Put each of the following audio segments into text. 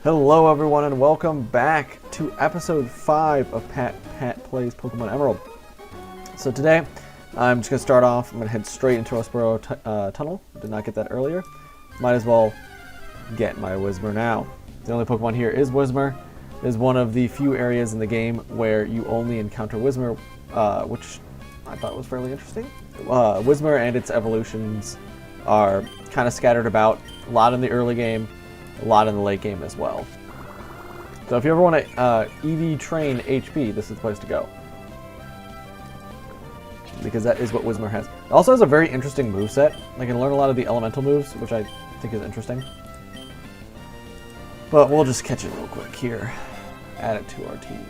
Hello everyone and welcome back to episode 5 of Pat Plays Pokemon Emerald. So today, I'm just going to start off, I'm going to head straight into Rustboro Tunnel. Did not get that earlier. Might as well get my Whismur now. The only Pokemon here is Whismur. It is one of the few areas in the game where you only encounter Whismur, which I thought was fairly interesting. Whismur and its evolutions are kind of scattered about, a lot in the early game, a lot in the late game as well. So if you ever want to EV train HP, this is the place to go. Because that is what Whismur has. It also has a very interesting moveset. I can learn a lot of the elemental moves, which I think is interesting. But we'll just catch it real quick here. Add it to our team.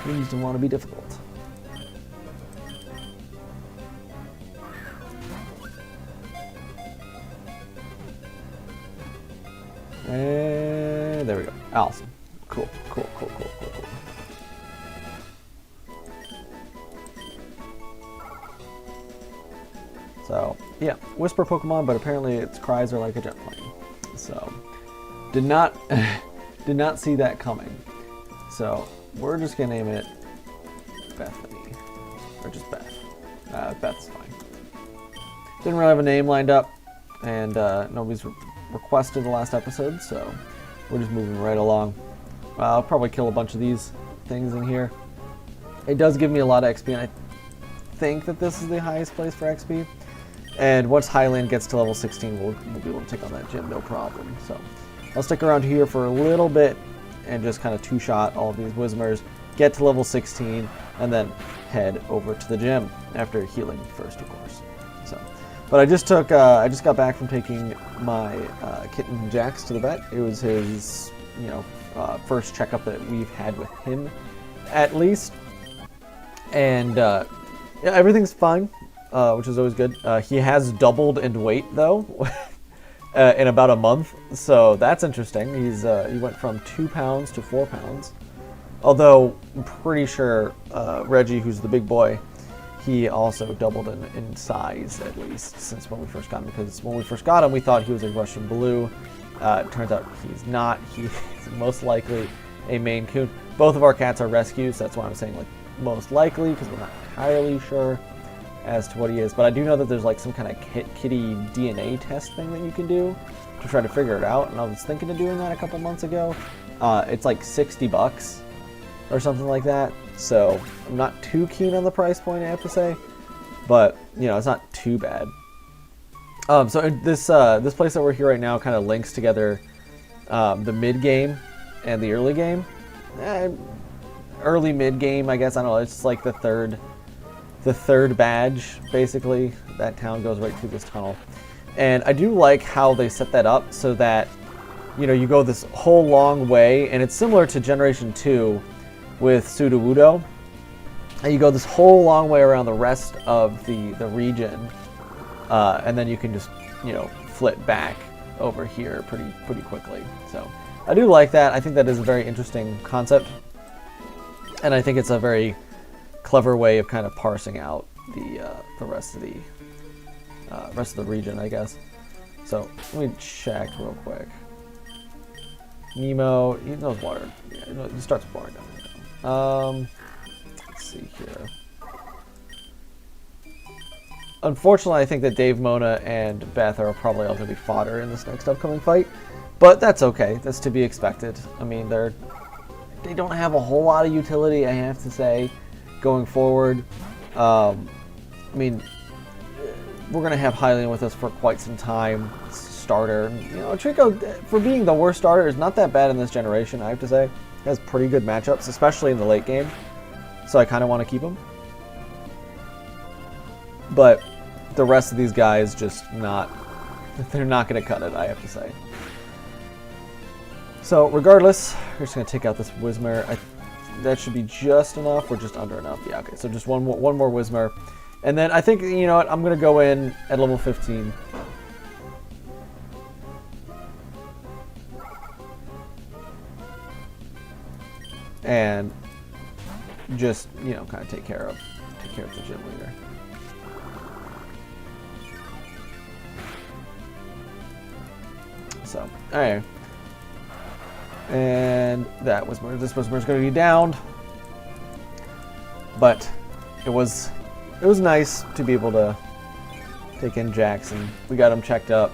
Teams don't want to be difficult. And there we go. Awesome. Cool. So, yeah, Whisper Pokemon, but apparently its cries are like a jet plane. So, did not see that coming. So, we're just gonna name it Bethany, or just Beth. Beth's fine. Didn't really have a name lined up, and nobody's requested the last episode, so we're just moving right along. I'll probably kill a bunch of these things in here. It does give me a lot of XP, and I think that this is the highest place for XP. And once Highland gets to level 16, we'll be able to take on that gym, no problem. So I'll stick around here for a little bit and just kind of two-shot all of these Whismurs, get to level 16, and then head over to the gym after healing first, of course. So. But I just got back from taking my kitten Jax to the vet. It was his, first checkup that we've had with him, at least. And yeah, everything's fine, which is always good. He has doubled in weight though, in about a month, so that's interesting. He went from 2 pounds to 4 pounds. Although I'm pretty sure Reggie, who's the big boy, he also doubled in size, at least, since when we first got him. Because when we first got him, we thought he was a Russian Blue. It turns out he's not. He's most likely a Maine Coon. Both of our cats are rescues. That's why I'm saying, like, most likely, because we're not entirely sure as to what he is. But I do know that there's, like, some kind of kitty DNA test thing that you can do to try to figure it out. And I was thinking of doing that a couple months ago. It's like $60 or something like that. So I'm not too keen on the price point, I have to say, but it's not too bad. So this place that we're here right now kind of links together the mid game and the early game. Early mid game, I guess. I don't know. It's like the third badge, basically. That town goes right through this tunnel, and I do like how they set that up so that you go this whole long way, and it's similar to Generation 2. With Sudowoodo, and you go this whole long way around the rest of the region, and then you can just flip back over here pretty quickly. So I do like that. I think that is a very interesting concept, and I think it's a very clever way of kind of parsing out the rest of the region, I guess. So let me check real quick. Nemo, he knows water. Yeah, he starts with water down. Let's see here. Unfortunately, I think that Dave, Mona, and Beth are probably all going to be fodder in this next upcoming fight, but that's okay. That's to be expected. I mean, they don't have a whole lot of utility, I have to say, going forward. I mean, we're going to have Hylian with us for quite some time. Starter, Trico, for being the worst starter, is not that bad in this generation, I have to say. He has pretty good matchups, especially in the late game, so I kind of want to keep him. But the rest of these guys they're not going to cut it, I have to say. So regardless, we're just going to take out this Whismur. That should be just enough, or just under enough. Yeah, okay, so just one more Whismur. And then I think, I'm going to go in at level 15. And just, kind of take care of the gym leader. So, anyway. And that Whisper, this Whisper's going to be downed. But it was nice to be able to take in Jackson. We got him checked up.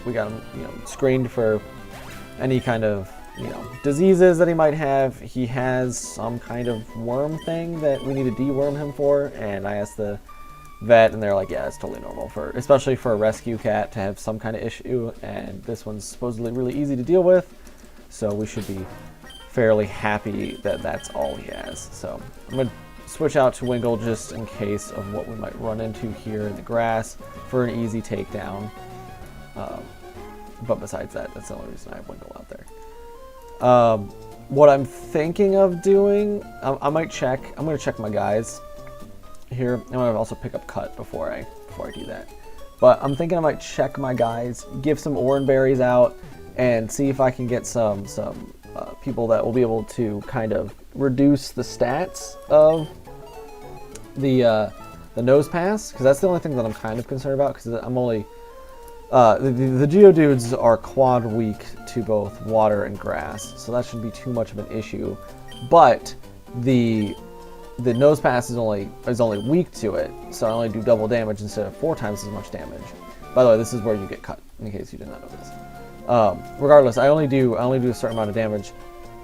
We got him, screened for any kind of, diseases that he might have. He has some kind of worm thing that we need to deworm him for, and I asked the vet, and they're like, yeah, it's totally normal especially for a rescue cat to have some kind of issue, and this one's supposedly really easy to deal with, so we should be fairly happy that that's all he has. So I'm gonna switch out to Wingle just in case of what we might run into here in the grass for an easy takedown. But besides that, that's the only reason I have Wingle out there. What I'm thinking of doing, I might check. I'm going to check my guys here. I'm going to also pick up Cut before I do that. But I'm thinking I might check my guys, give some orange berries out, and see if I can get some people that will be able to kind of reduce the stats of the nose pass, because that's the only thing that I'm kind of concerned about, because I'm only the Geodudes are quad weak to both water and grass, so that shouldn't be too much of an issue. But the nose pass is only weak to it, so I only do double damage instead of 4 times as much damage. By the way, this is where you get cut, in case you did not know this. Regardless, I only do a certain amount of damage,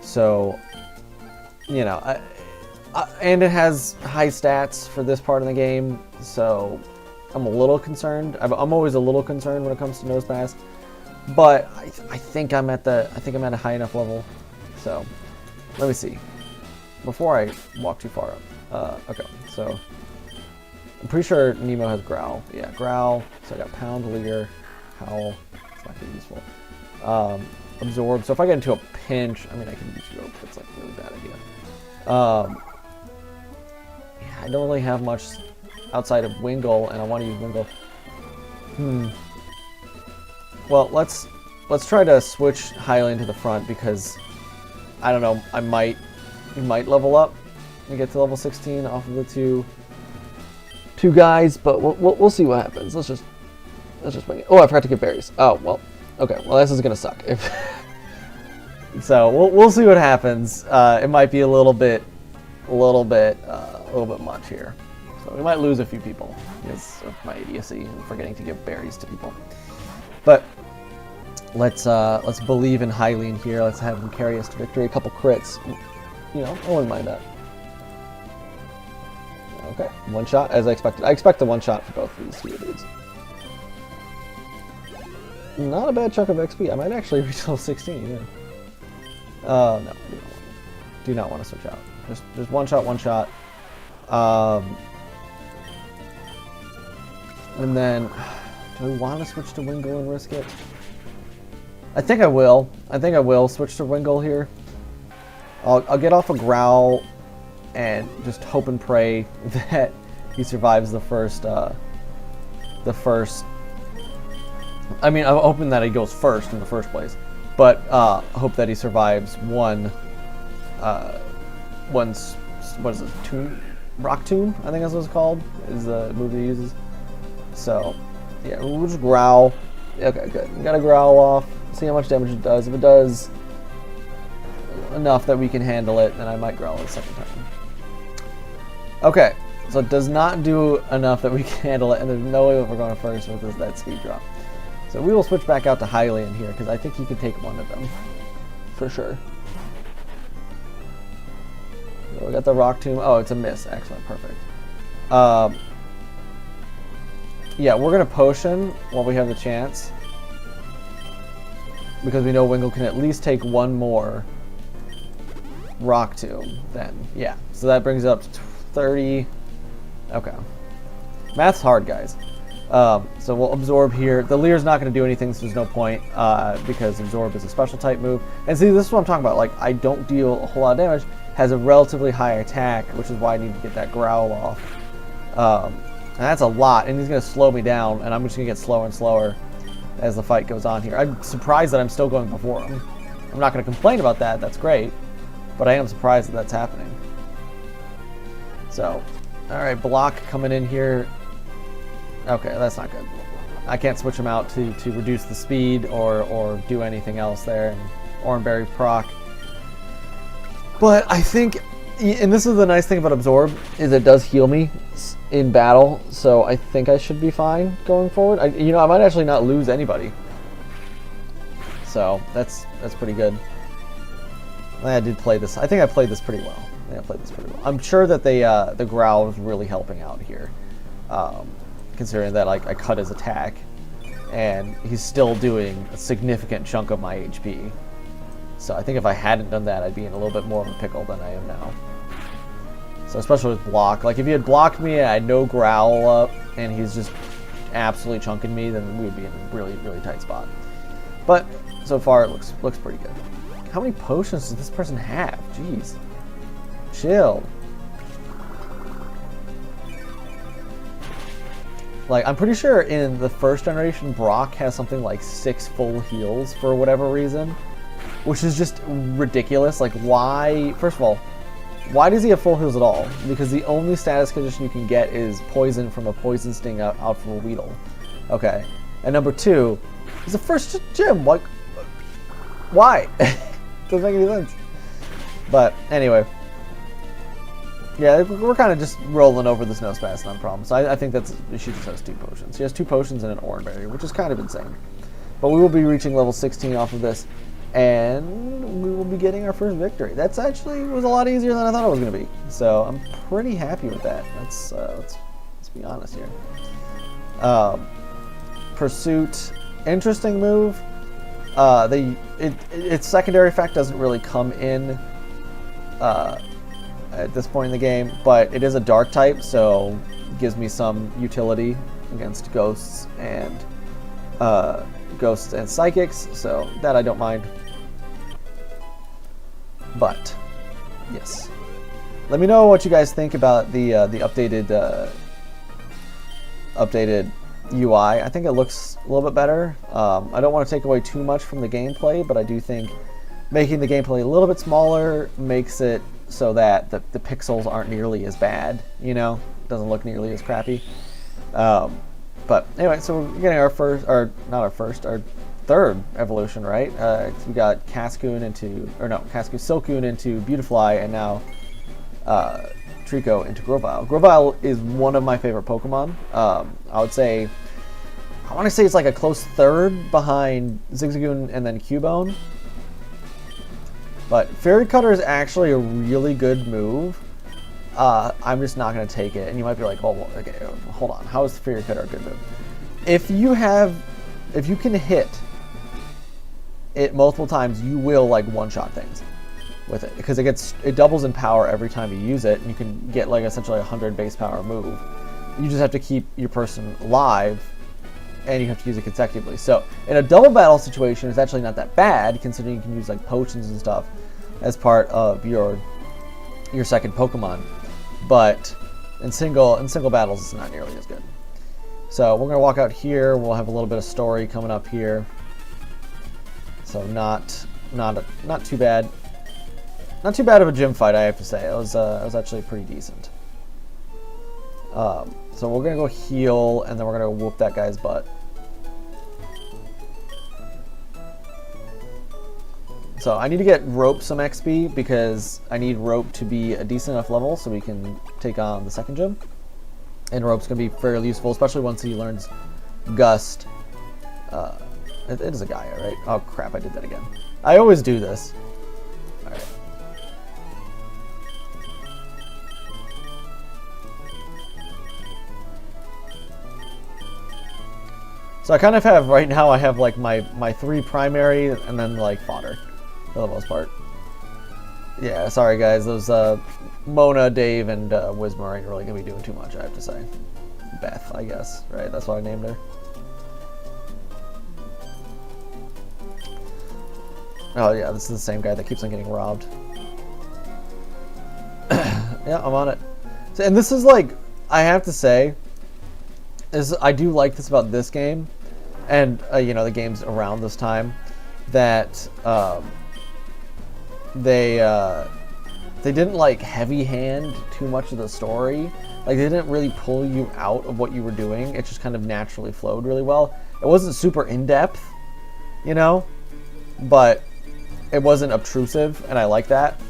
so and it has high stats for this part of the game, so I'm a little concerned. I'm always a little concerned when it comes to nose pass, but I think I'm at a high enough level. So let me see before I walk too far up. Okay, so I'm pretty sure Nemo has Growl. Yeah, Growl. So I got Pound, Leer, Howl. It's not gonna be useful. Absorb. So if I get into a pinch, I mean I can use Rope. It's like a really bad idea. Yeah, I don't really have much outside of Wingle, and I want to use Wingle. Well, let's try to switch Hylian to the front, because I don't know, we might level up and get to level 16 off of the two guys, but we'll see what happens. Let's just wing it. Oh, I forgot to get berries. Oh well, okay. Well, this is gonna suck. So we'll see what happens. It might be a little bit much here. So we might lose a few people because of my idiocy and forgetting to give berries to people. But let's believe in Hylian here. Let's have him carry us to victory. A couple crits. I wouldn't mind that. Okay, one shot as I expected. I expect the one shot for both of these dudes. Not a bad chunk of XP. I might actually reach level 16. Yeah. No, do not want to switch out. Just one shot. And then, do we want to switch to Wingle and risk it? I think I will. Switch to Wingle here. I'll get off a Growl and just hope and pray that he survives the first. I mean, I'm hoping that he goes first in the first place, but hope that he survives one. What is it? Rock Tomb, I think that's what it's called. Is the move he uses. So, yeah, we'll just Growl. Okay, good. We gotta Growl off. See how much damage it does. If it does enough that we can handle it, then I might Growl it a second time. Okay, so it does not do enough that we can handle it, and there's no way that we're going first with that speed drop. So we will switch back out to Hylian here, because I think he can take one of them. For sure. So we got the Rock Tomb. Oh, it's a miss. Excellent. Perfect. Yeah, we're going to Potion while we have the chance, because we know Wingle can at least take one more Rock Tomb then. Yeah, so that brings it up to 30. Okay. Math's hard, guys. So we'll Absorb here. The Leer's not going to do anything, so there's no point, because Absorb is a special type move. And see, this is what I'm talking about. Like, I don't deal a whole lot of damage, has a relatively high attack, which is why I need to get that Growl off. And that's a lot, and he's going to slow me down, and I'm just going to get slower and slower as the fight goes on here. I'm surprised that I'm still going before him. I'm not going to complain about that, that's great, but I am surprised that that's happening. So, alright, block coming in here. Okay, that's not good. I can't switch them out to reduce the speed or do anything else there. And Oranberry proc. But I think, and this is the nice thing about Absorb, is it does heal me in battle, so I think I should be fine going forward. I might actually not lose anybody. So that's pretty good. I did play this. I think I played this pretty well. I'm sure that the Growl was really helping out here, considering that I cut his attack, and he's still doing a significant chunk of my HP. So I think if I hadn't done that, I'd be in a little bit more of a pickle than I am now. So especially with block, like if he had blocked me and I had no Growl up, and he's just absolutely chunking me, then we would be in a really, really tight spot. But so far it looks pretty good. How many potions does this person have? Jeez. Chill. Like, I'm pretty sure in the first generation, Brock has something like 6 full heals for whatever reason, which is just ridiculous. Like, why? First of all, why does he have full heals at all? Because the only status condition you can get is poison from a poison sting out from a Weedle. Okay. And number 2, he's the first gym. Like, why? Doesn't make any sense. But anyway, yeah, we're kind of just rolling over this Nosepass non-problem. So I think she just has 2 potions. She has 2 potions and an Oranberry, which is kind of insane. But we will be reaching level 16 off of this, and we will be getting our first victory. That's actually was a lot easier than I thought it was going to be. So I'm pretty happy with that. Let's be honest here. Pursuit, interesting move. Its secondary effect doesn't really come in at this point in the game, but it is a dark type, so it gives me some utility against ghosts and psychics, so that I don't mind. But yes, let me know what you guys think about the updated UI. I think it looks a little bit better. I don't want to take away too much from the gameplay, but I do think making the gameplay a little bit smaller makes it so that the pixels aren't nearly as bad, you know? It doesn't look nearly as crappy. But anyway, so we're getting our third evolution, right? We got Silcoon into Beautifly, and now Trico into Grovyle. Grovyle is one of my favorite Pokemon. I want to say it's like a close third behind Zigzagoon and then Cubone. But Fairy Cutter is actually a really good move. I'm just not going to take it. And you might be like, oh, well, okay, hold on. How is Fairy Cutter a good move? If you can hit it multiple times, you will like one-shot things with it, because it doubles in power every time you use it, and you can get like essentially a 100 base power move. You just have to keep your person alive, and you have to use it consecutively. So in a double battle situation, it's actually not that bad, considering you can use like potions and stuff as part of your second Pokemon. But in single battles, it's not nearly as good. So we're gonna walk out here. We'll have a little bit of story coming up here. So not too bad. Not too bad of a gym fight, I have to say. It was actually pretty decent. So we're gonna go heal, and then we're gonna whoop that guy's butt. So I need to get Rope some XP, because I need Rope to be a decent enough level so we can take on the second gym. And Rope's gonna be fairly useful, especially once he learns Gust. It is a Gaia, right? Oh crap, I did that again. I always do this. Alright. So I kind of have, right now I have like my 3 primary and then like fodder for the most part. Yeah, sorry guys, those Mona, Dave, and Whismer ain't really gonna be doing too much, I have to say. Beth, I guess, right? That's what I named her. Oh yeah, this is the same guy that keeps on getting robbed. Yeah, I'm on it. So, and this is like, I have to say, I do like this about this game, and you know, the games around this time, that they they didn't like heavy hand too much of the story. Like they didn't really pull you out of what you were doing. It just kind of naturally flowed really well. It wasn't super in-depth, you know, but it wasn't obtrusive, and I like that.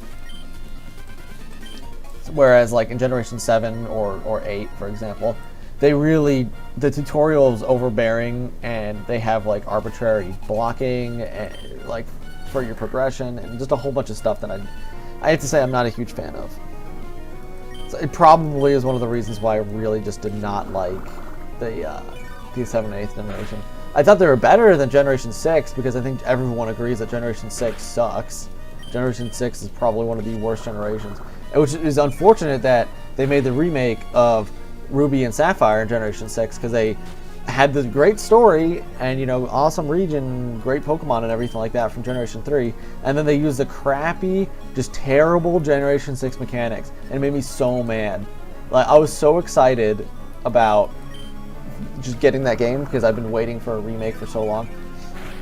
Whereas like in Generation 7 or 8, for example, they really, the tutorial is overbearing, and they have like arbitrary blocking and like for your progression and just a whole bunch of stuff that I have to say I'm not a huge fan of. So it probably is one of the reasons why I really just did not like the 7 and 8th generation. I thought they were better than Generation 6 because I think everyone agrees that Generation 6 sucks. Generation 6 is probably one of the worst generations. Which is unfortunate that they made the remake of Ruby and Sapphire in Generation 6 because they had the great story and, you know, awesome region, great Pokemon and everything like that from Generation 3, and then they used the crappy, just terrible Generation 6 mechanics, and it made me so mad. Like, I was so excited about just getting that game because I've been waiting for a remake for so long,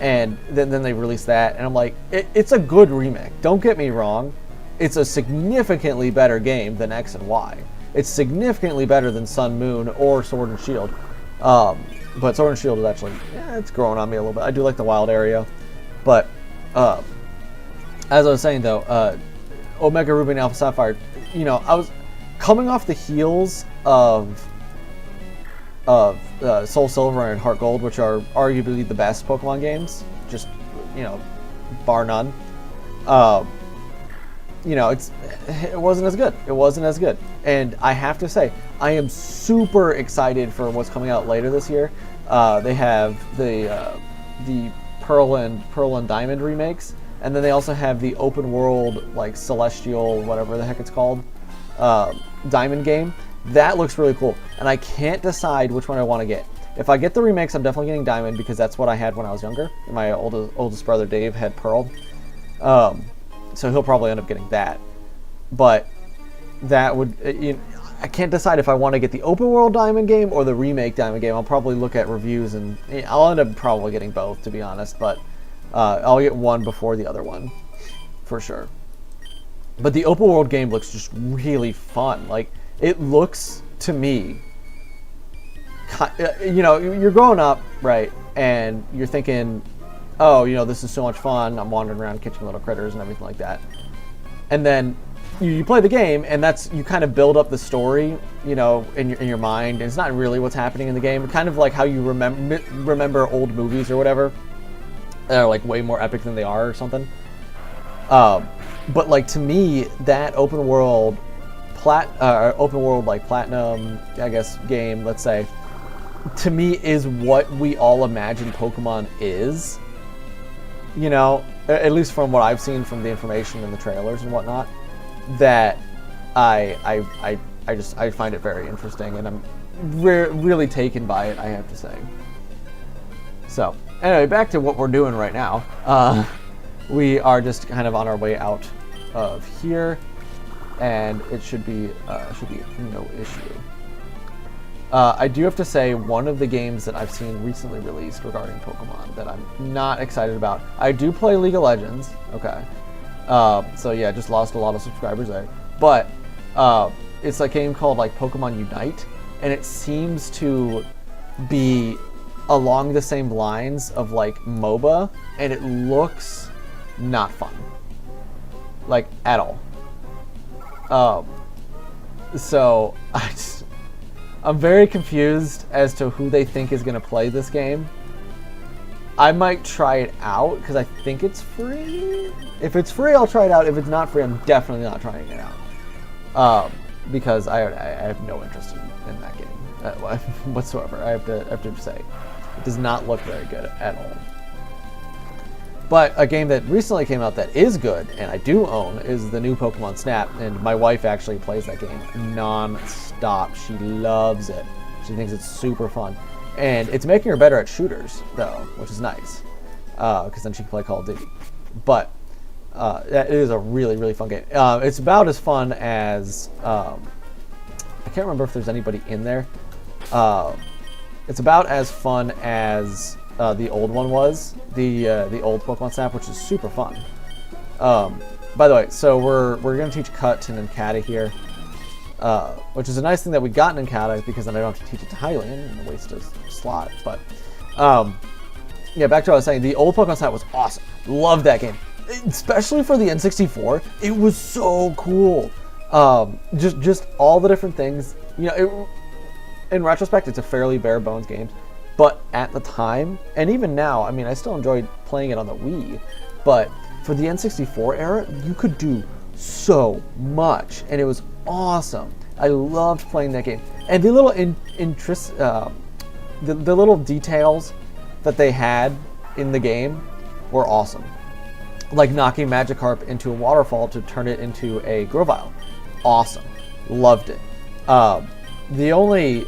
and then they released that, and I'm like, it's a good remake, don't get me wrong. It's a significantly better game than X and Y. It's significantly better than Sun, Moon, or Sword and Shield. But Sword and Shield is actually, it's growing on me a little bit. I do like the wild area. But, as I was saying though, Omega Ruby and Alpha Sapphire, you know, I was coming off the heels of Soul Silver and Heart Gold, which are arguably the best Pokemon games. Just, you know, bar none. You know, it wasn't as good. It wasn't as good. And I have to say, I am super excited for what's coming out later this year. They have the Pearl and Diamond remakes, and then they also have the open world, like Celestial, whatever the heck it's called, Diamond game. That looks really cool, and I can't decide which one I want to get. If I get the remakes, I'm definitely getting Diamond because that's what I had when I was younger. My oldest brother Dave had Pearl. So he'll probably end up getting that. But that would... I can't decide if I want to get the open world Diamond game or the remake Diamond game. I'll probably look at reviews and... I'll end up probably getting both, to be honest. But I'll get one before the other one. For sure. But the open world game looks just really fun. Like, it looks, to me... You know, you're growing up, right? And you're thinking... oh, you know, this is so much fun. I'm wandering around catching little critters and everything like that. And then you play the game, and that's, you kind of build up the story, you know, in your mind. And it's not really what's happening in the game. Kind of like how you remember old movies or whatever. That are like way more epic than they are or something. But like to me, that open world like platinum, I guess, game, let's say, to me is what we all imagine Pokemon is. You know, at least from what I've seen from the information in the trailers and whatnot, that I find it very interesting, and I'm really taken by it, I have to say. So, anyway, back to what we're doing right now. We are just kind of on our way out of here, and it should be no issue. I do have to say, one of the games that I've seen recently released regarding Pokemon that I'm not excited about. I do play League of Legends, okay. So yeah, just lost a lot of subscribers there. But it's a game called like Pokemon Unite, and it seems to be along the same lines of like MOBA, and it looks not fun, like at all. So I'm very confused as to who they think is going to play this game. I might try it out because I think it's free. If it's free, I'll try it out. If it's not free, I'm definitely not trying it out. Because I have no interest in that game whatsoever. I have to say, it does not look very good at all. But a game that recently came out that is good, and I do own, is the new Pokemon Snap, and my wife actually plays that game non-stop. She loves it. She thinks it's super fun. And it's making her better at shooters, though, which is nice, because then she can play Call of Duty. But it is a really, really fun game. It's about as fun as... I can't remember if there's anybody in there. It's about as fun as... the old one was, the old Pokemon Snap, which is super fun. by the way, so we're going to teach Cut and Nkata here, which is a nice thing that we got in Nkata because then I don't have to teach it to Hylian and waste a slot. But yeah, back to what I was saying. The old Pokemon Snap was awesome. Loved that game, especially for the N64. It was so cool. Just all the different things. You know, in retrospect, it's a fairly bare bones game, but at the time, and even now, I mean, I still enjoyed playing it on the Wii. But for the N64 era, you could do so much, and it was awesome. I loved playing that game, and the little the little details that they had in the game were awesome. Like knocking Magikarp into a waterfall to turn it into a Grovyle. Awesome. Loved it. The only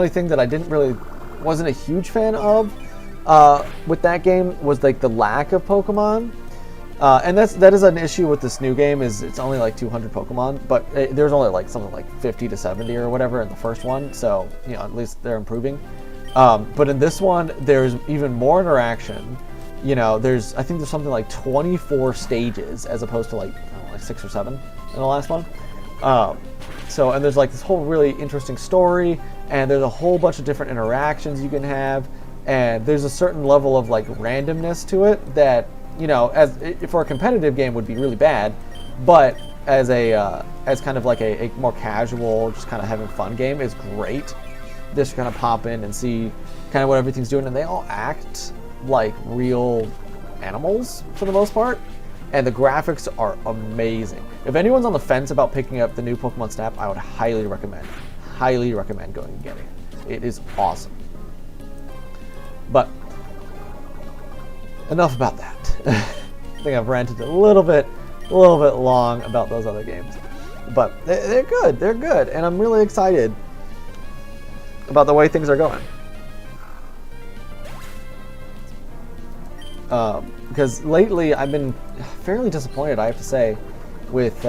thing that I wasn't a huge fan of with that game was like the lack of Pokemon. And that is an issue with this new game. Is it's only like 200 Pokemon, but there's only like something like 50 to 70 or whatever in the first one. So you know, at least they're improving. But in this one, there's even more interaction. You know, I think there's something like 24 stages as opposed to like 6 or 7 in the last one. And there's like this whole really interesting story, and there's a whole bunch of different interactions you can have, and there's a certain level of like randomness to it that, you know, for a competitive game would be really bad, but as kind of like a more casual, just kind of having fun game is great. Just kind of pop in and see kind of what everything's doing, and they all act like real animals for the most part, and the graphics are amazing. If anyone's on the fence about picking up the new Pokemon Snap, I would highly recommend going and getting it. It is awesome. But enough about that. I think I've ranted a little bit long about those other games, but they're good, and I'm really excited about the way things are going. Because lately I've been fairly disappointed, I have to say, with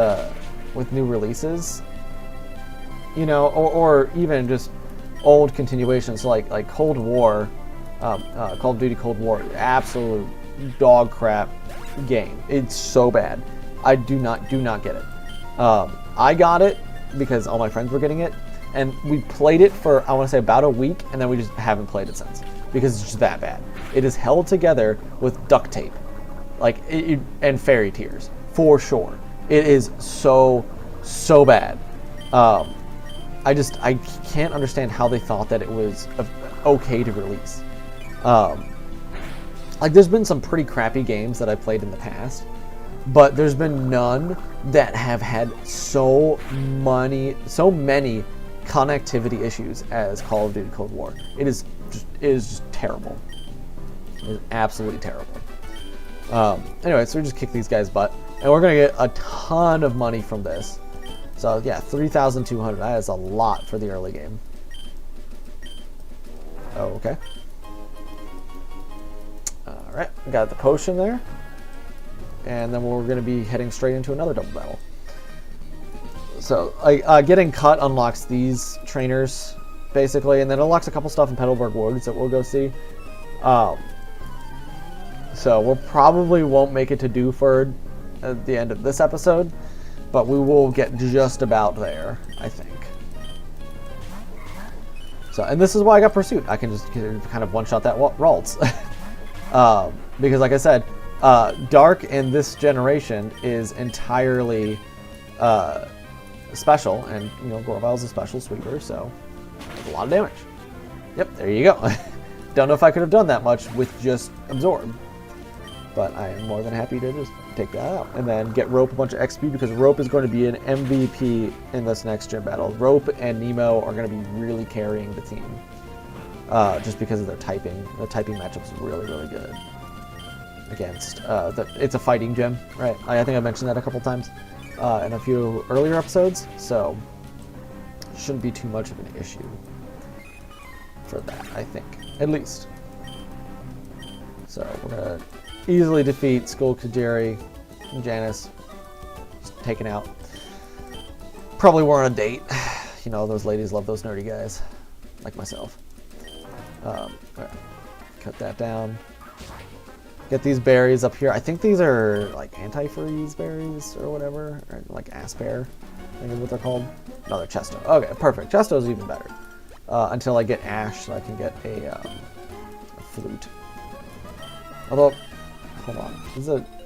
new releases. You know, or even just old continuations like Cold War, Call of Duty Cold War, absolute dog crap game. It's so bad. I do not get it. I got it because all my friends were getting it, and we played it for, I want to say, about a week, and then we just haven't played it since because it's just that bad. It is held together with duct tape, and fairy tears for sure. It is so bad. I can't understand how they thought that it was okay to release. Like, there's been some pretty crappy games that I played in the past, but there's been none that have had so many connectivity issues as Call of Duty Cold War. It is just terrible. It is absolutely terrible. Anyway, so we just kick these guys' butt, and we're gonna get a ton of money from this. So yeah, 3,200. That is a lot for the early game. Oh, okay. All right, we got the potion there, and then we're going to be heading straight into another double battle. So getting Cut unlocks these trainers basically, and then unlocks a couple stuff in Petalburg Woods that we'll go see. So we'll probably won't make it to Dewford at the end of this episode, but we will get just about there, I think. So, and this is why I got Pursuit. I can just kind of one-shot that Ralts. Because like I said, Dark in this generation is entirely special, and you know, Gorvile's a special sweeper, so that's a lot of damage. Yep, there you go. Don't know if I could have done that much with just Absorb, but I am more than happy to just take that out and then get Rope a bunch of XP, because Rope is going to be an MVP in this next gym battle. Rope and Nemo are going to be really carrying the team, just because of their typing. The typing matchup is really good against. It's a fighting gym, right? I think I mentioned that a couple times in a few earlier episodes, so shouldn't be too much of an issue for that, I think, at least. So we're gonna easily defeat Skullkajiri and Janice. Just taken out. Probably were on a date. You know, those ladies love those nerdy guys, like myself. Right. Cut that down. Get these berries up here. I think these are like antifreeze berries or whatever, or like aspear, I think is what they're called. No, they're chesto. Okay, perfect. Chesto's even better. Until I get ash, so I can get a flute. Although, hold on,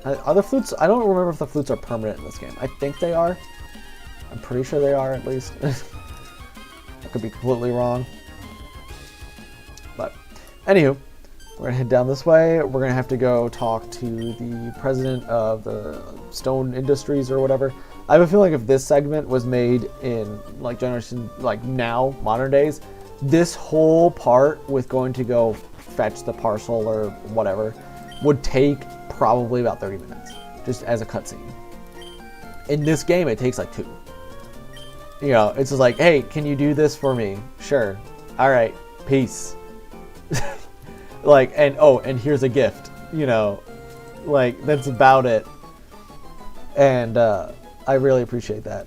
are the flutes? I don't remember if the flutes are permanent in this game. I think they are. I'm pretty sure they are, at least. I could be completely wrong. But, anywho, we're gonna head down this way. We're gonna have to go talk to the president of the stone industries or whatever. I have a feeling if this segment was made in like generation, like now, modern days, this whole part with going to go fetch the parcel or whatever would take probably about 30 minutes, just as a cutscene. In this game, it takes like 2. You know, it's just like, hey, can you do this for me? Sure. All right. Peace. Like, and oh, and here's a gift. You know, like that's about it. And I really appreciate that.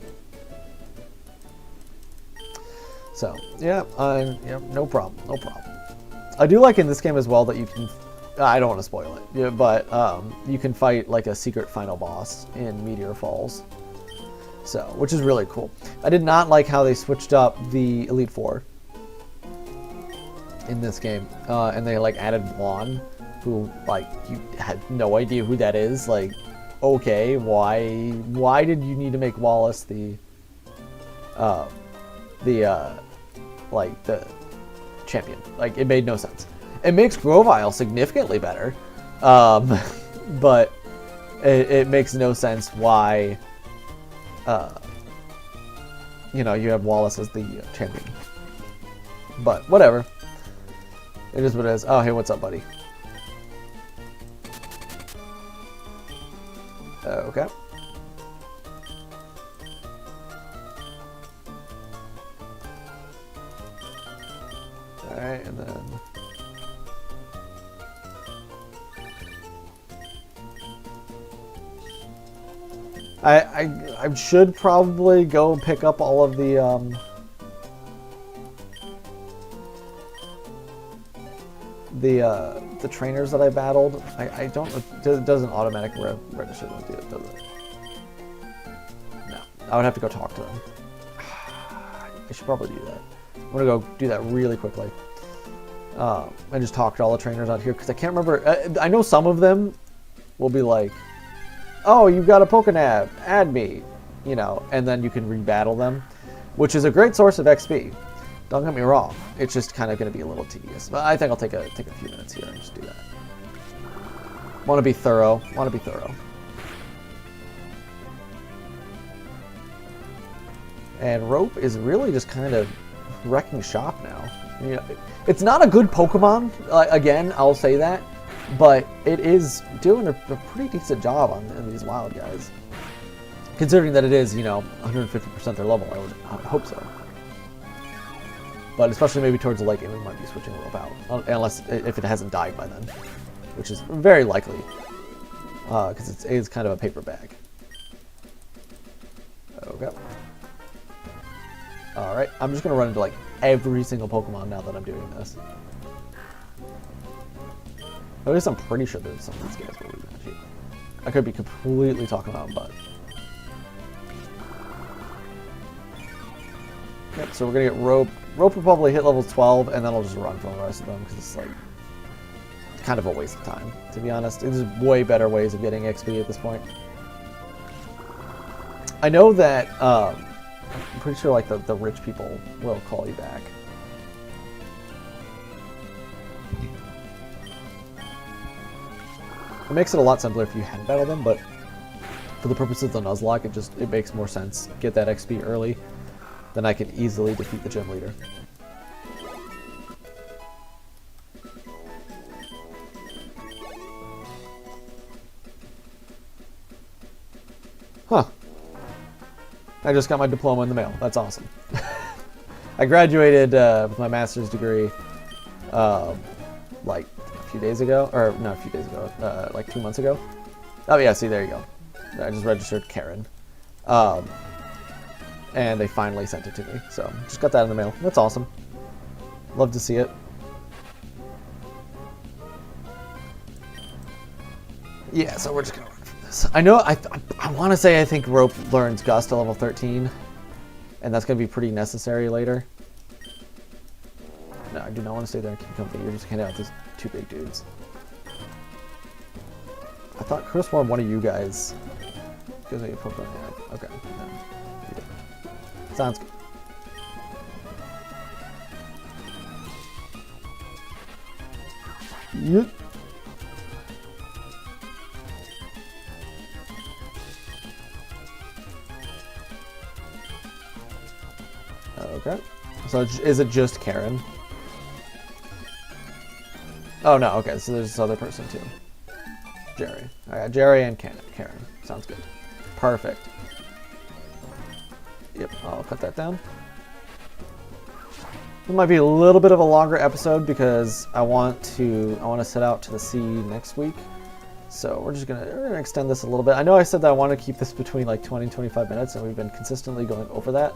So yeah, no problem, no problem. I do like in this game as well that you can. I don't want to spoil it, yeah, but you can fight like a secret final boss in Meteor Falls. So, which is really cool. I did not like how they switched up the Elite Four in this game, and they like added Juan, who like you had no idea who that is. Like, okay, why did you need to make Wallace the champion? Like, it made no sense. It makes Grovile significantly better, but it makes no sense why. You know, you have Wallace as the champion. But whatever. It is what it is. Oh, hey, what's up, buddy? Okay. Alright, and then... I should probably go pick up all of the trainers that I battled. I don't. It doesn't automatically register them, does it? No, I would have to go talk to them. I should probably do that. I'm gonna go do that really quickly. And just talk to all the trainers out here because I can't remember. I know some of them will be like, oh, you've got a Pokénav, add me, you know, and then you can rebattle them, which is a great source of XP. Don't get me wrong, it's just kind of going to be a little tedious. But I think I'll take a few minutes here and just do that. Want to be thorough, And Rope is really just kind of wrecking shop now. You know, it's not a good Pokemon, again, I'll say that. But it is doing a pretty decent job on these wild guys. Considering that it is, you know, 150% their level, I would hope so. But especially maybe towards the late game, we might be switching Rope out. Unless, if it hasn't died by then. Which is very likely. Because it is kind of a paper bag. Okay. Alright, I'm just going to run into like every single Pokemon now that I'm doing this. At least I'm pretty sure there's some of these guys where we actually. I could be completely talking about butt. Yep, so we're gonna get Rope. Rope will probably hit level 12, and then I'll just run from the rest of them because it's like kind of a waste of time, to be honest. There's way better ways of getting XP at this point. I know that I'm pretty sure like the rich people will call you back. It makes it a lot simpler if you hadn't battled them, but for the purposes of the Nuzlocke, it makes more sense. Get that XP early, then I can easily defeat the gym leader. Huh. I just got my diploma in the mail. That's awesome. I graduated with my master's degree like a few days ago, or not a few days ago, like 2 months ago. Oh yeah, see, there you go. I just registered Karen. And they finally sent it to me. So just got that in the mail. That's awesome. Love to see it. Yeah, so we're just gonna run from this. I know, I want to say I think Rope learns Gust to level 13, and that's gonna be pretty necessary later. No, I do not want to stay there and keep company. You're just handing out these two big dudes. I thought Chris wanted one of you guys. Gives me a Pokemon. Yeah. Okay. No. Yeah. Sounds good. Yep. Okay. So is it just Karen? Oh no, okay, so there's this other person too. Jerry. I got Jerry and Karen. Sounds good. Perfect. Yep, I'll cut that down. It might be a little bit of a longer episode because I want to set out to the sea next week. So we're gonna extend this a little bit. I know I said that I want to keep this between like 20 and 25 minutes, and we've been consistently going over that.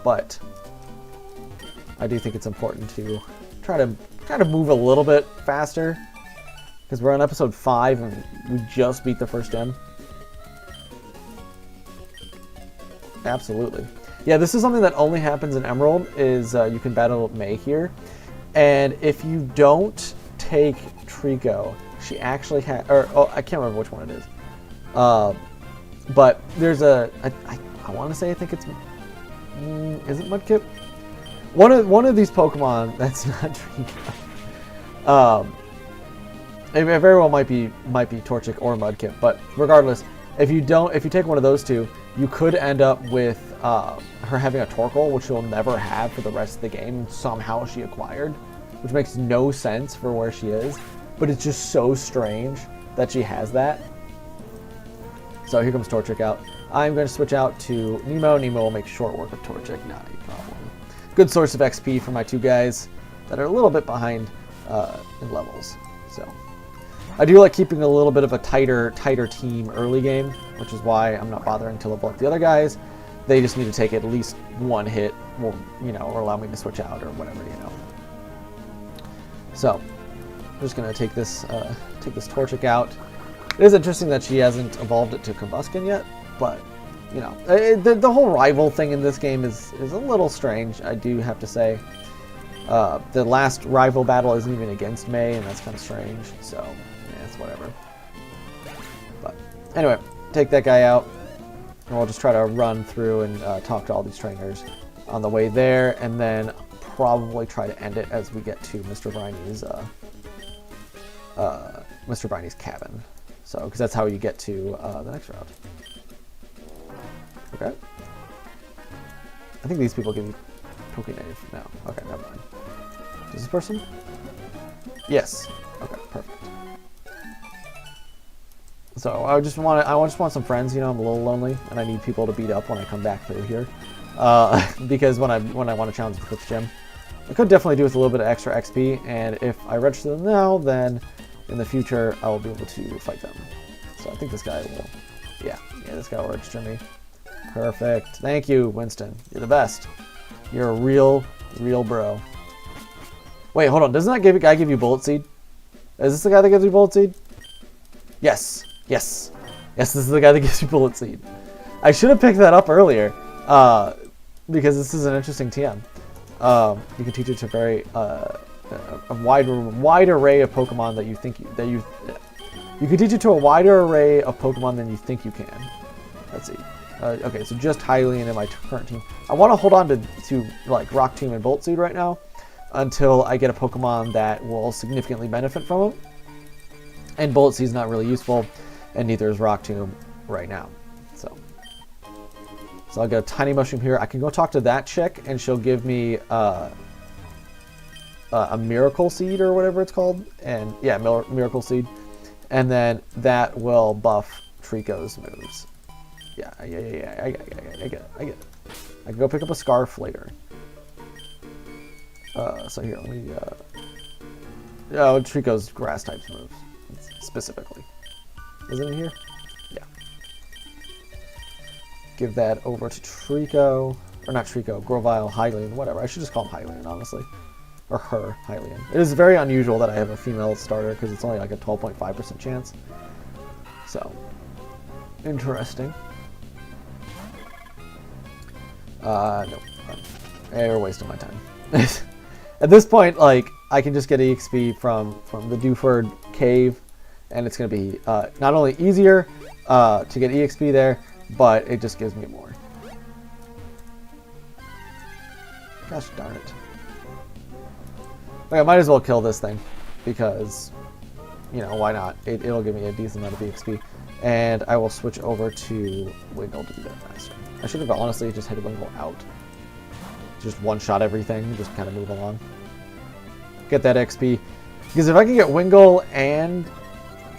But I do think it's important to try to move a little bit faster because we're on episode 5 and we just beat the first gym. Absolutely. Yeah, this is something that only happens in Emerald, is you can battle May here. And if you don't take Trico, she actually has, I can't remember which one it is. But there's I want to say, I think it's, is it Mudkip? One of these Pokemon that's not Trico. It very well might be Torchic or Mudkip, but regardless, if you take one of those two, you could end up with her having a Torkoal, which she'll never have for the rest of the game. Somehow she acquired, which makes no sense for where she is, but it's just so strange that she has that. So here comes Torchic out. I'm going to switch out to Nemo. Nemo will make short work of Torchic, not a problem. Good source of XP for my two guys that are a little bit behind in levels. So I do like keeping a little bit of a tighter team early game, which is why I'm not bothering to level up the other guys. They just need to take at least one hit, or allow me to switch out or whatever, So I'm just gonna take this Torchic out. It is interesting that she hasn't evolved it to Combuskin yet, but the whole rival thing in this game is a little strange, I do have to say. The last rival battle isn't even against May, and that's kind of strange. So yeah, it's whatever. But anyway, take that guy out. And we'll just try to run through and talk to all these trainers on the way there, and then probably try to end it as we get to Mr. Briney's cabin. So, because that's how you get to the next route. Okay. I think these people give you Pokénative now. Okay, never mind. Is this person? Yes. Okay, perfect. So I just want some friends. I'm a little lonely, and I need people to beat up when I come back through here. Because when I want to challenge the Quick Gym, I could definitely do with a little bit of extra XP. And if I register them now, then in the future I will be able to fight them. So I think this guy will. Yeah, this guy will register me. Perfect. Thank you, Winston. You're the best. You're a real bro. Wait, hold on. Doesn't that guy give you Bullet Seed? Is this the guy that gives you Bullet Seed? Yes. Yes, this is the guy that gives you Bullet Seed. I should have picked that up earlier, because this is an interesting TM. You can teach it to a wide array of Pokemon that you think you can teach it to a wider array of Pokemon than you think you can. Let's see. Okay, so just Hylian in my current team. I want to hold on to like Rock Tomb and Bullet Seed right now until I get a Pokemon that will significantly benefit from them. And Bullet Seed's not really useful, and neither is Rock Tomb right now. So I'll get a Tiny Mushroom here. I can go talk to that chick, and she'll give me a Miracle Seed or whatever it's called. And yeah, Miracle Seed. And then that will buff Trico's moves. Yeah, I get it. I can go pick up a Scarf later. So here, let me... Trico's Grass types moves, specifically. Is it in here? Yeah. Give that over to Trico. Or not Trico, Grovyle, Hylian, whatever. I should just call him Hylian, honestly. or her, Hylian. It is very unusual that I have a female starter because it's only like a 12.5% chance. So, interesting. No. You're wasting my time. At this point, like, I can just get EXP from the Dewford Cave, and it's going to be not only easier to get EXP there, but it just gives me more. Gosh darn it. Okay, I might as well kill this thing, because, you know, why not? It'll give me a decent amount of EXP. And I will switch over to Wingle to do that faster. I should have honestly just hit Wingle out. Just one-shot everything, just kind of move along. Get that XP. Because if I can get Wingle and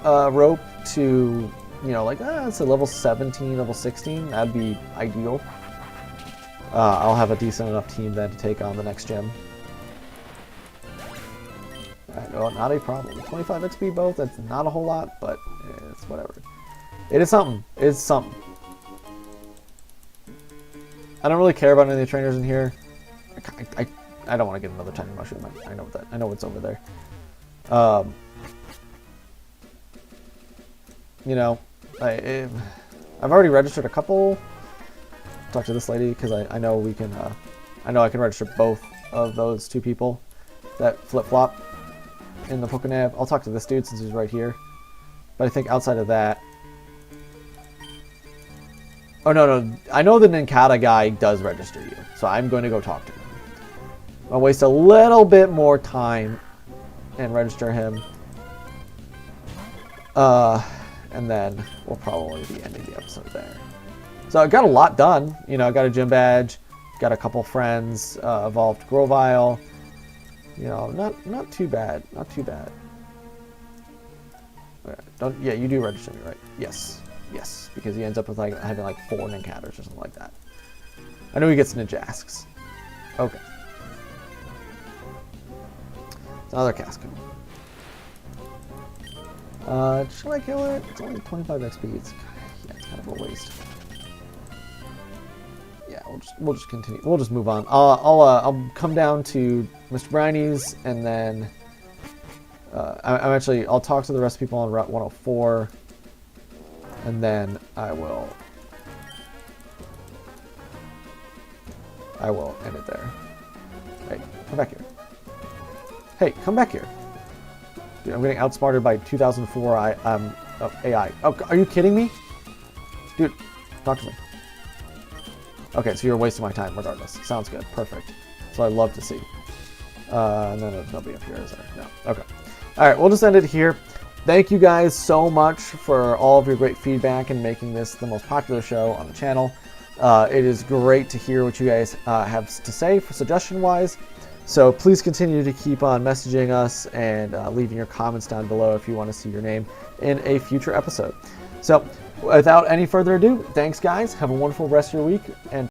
Rope to, you know, like, it's a level 17, level 16, that'd be ideal. I'll have a decent enough team then to take on the next gym. No, not a problem. 25 XP both, that's not a whole lot, but it's whatever. It is something. It's something. I don't really care about any of the trainers in here. I don't want to get another tiny mushroom. I know that. I know what's over there. You know, I've already registered a couple. Talk to this lady because I know we can. I know I can register both of those two people that flip flop in the Pokenav. I'll talk to this dude since he's right here. But I think outside of that. Oh no, I know the Ninkata guy does register you, so I'm going to go talk to him. I'll waste a little bit more time and register him. And then we'll probably be ending the episode there. So I got a lot done. You know, I got a gym badge, got a couple friends, evolved Grovyle. You know, not too bad, not too bad. Okay, yeah, you do register me, right? Yes, because he ends up with like having like 4 Ninkatas or something like that. I know he gets Ninjasks. Okay. It's another Casco. Should I kill it? It's only 25 XP. It's kind of a waste. Yeah, we'll just continue. We'll just move on. I'll come down to Mr. Brownie's and then I'll talk to the rest of the people on Route 104, and then I will end it there. Hey, come back here. Hey, come back here. Dude, I'm getting outsmarted by 2004 AI. Oh, are you kidding me? Dude, talk to me. Okay, so you're wasting my time regardless. Sounds good. Perfect. So I love to see. And then there's nobody up here, is there? No. Okay. All right, we'll just end it here. Thank you guys so much for all of your great feedback and making this the most popular show on the channel. It is great to hear what you guys have to say for suggestion-wise. So please continue to keep on messaging us and leaving your comments down below if you want to see your name in a future episode. So without any further ado, thanks guys. Have a wonderful rest of your week, and